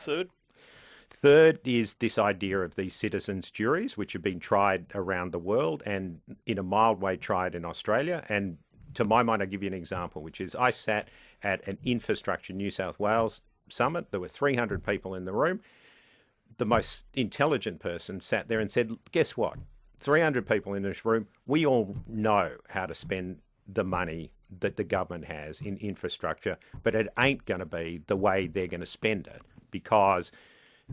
Third? Third is this idea of these citizens' juries, which have been tried around the world and in a mild way tried in Australia. And to my mind, I'll give you an example, which is I sat at an Infrastructure New South Wales summit. There were 300 people in the room. The most intelligent person sat there and said, guess what? 300 people in this room, we all know how to spend the money that the government has in infrastructure, but it ain't going to be the way they're going to spend it, because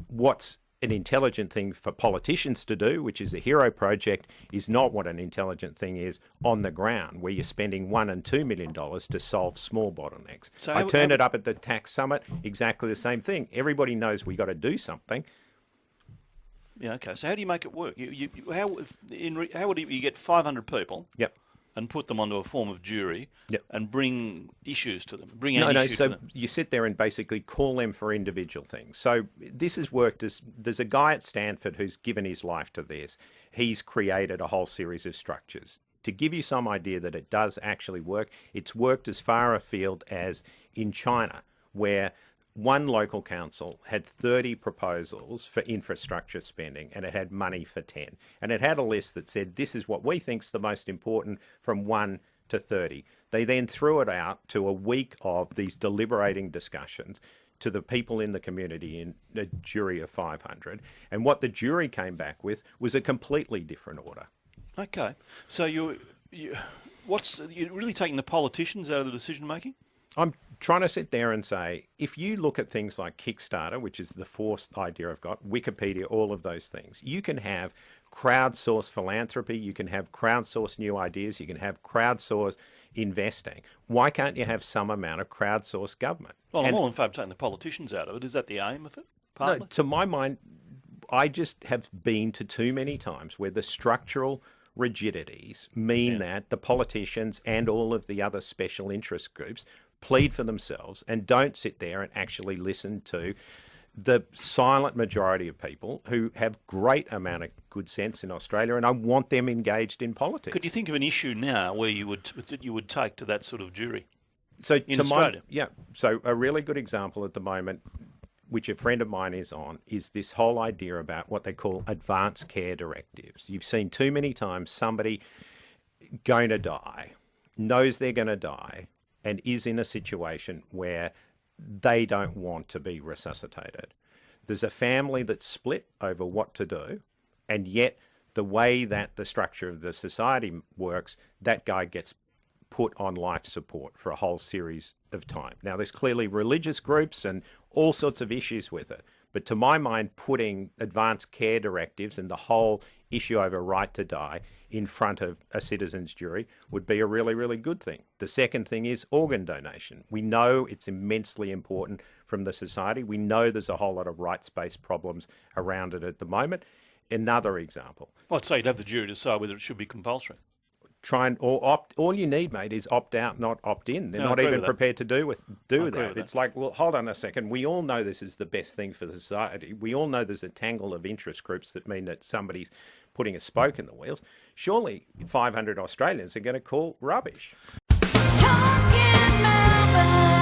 what's an intelligent thing for politicians to do, which is a hero project, is not what an intelligent thing is on the ground, where you're spending $1 and $2 million to solve small bottlenecks. So I turned it up at the tax summit, exactly the same thing. Everybody knows we got to do something. Yeah, okay. So how do you make it work? How would you get 500 people? Yep. And put them onto a form of jury, yep, and bring issues to them. So you sit there and basically call them for individual things. So this has worked as, there's a guy at Stanford who's given his life to this. He's created a whole series of structures. To give you some idea that it does actually work, it's worked as far afield as in China, where one local council had 30 proposals for infrastructure spending, and it had money for 10. And it had a list that said, this is what we think's the most important from 1 to 30. They then threw it out to a week of these deliberating discussions to the people in the community in a jury of 500. And what the jury came back with was a completely different order. Okay. So you're really taking the politicians out of the decision making? I'm trying to sit there and say, if you look at things like Kickstarter, which is the fourth idea I've got, Wikipedia, all of those things, you can have crowdsourced philanthropy, you can have crowdsourced new ideas, you can have crowdsourced investing. Why can't you have some amount of crowdsourced government? Well, I'm all in favour of taking the politicians out of it. Is that the aim of it? Partly? No, to my mind, I just have been to too many times where the structural rigidities mean that the politicians and all of the other special interest groups plead for themselves and don't sit there and actually listen to the silent majority of people who have great amount of good sense in Australia, and I want them engaged in politics. Could you think of an issue now where you would take to that sort of jury? So in Australia? So a really good example at the moment, which a friend of mine is on, is this whole idea about what they call advanced care directives. You've seen too many times somebody going to die, knows they're going to die, and is in a situation where they don't want to be resuscitated. There's a family that's split over what to do, and yet the way that the structure of the society works, that guy gets put on life support for a whole series of time. Now, there's clearly religious groups and all sorts of issues with it, but to my mind, putting advanced care directives and the whole issue over right to die in front of a citizen's jury would be a really, really good thing. The second thing is organ donation. We know it's immensely important from the society. We know there's a whole lot of rights-based problems around it at the moment. Another example. Well, I'd say you'd have the jury decide whether it should be compulsory. All you need, mate, is opt out, not opt in. They're not even prepared to do that. It's like, well, hold on a second. We all know this is the best thing for the society. We all know there's a tangle of interest groups that mean that somebody's putting a spoke in the wheels. Surely 500 Australians are going to call rubbish. Talking Melbourne.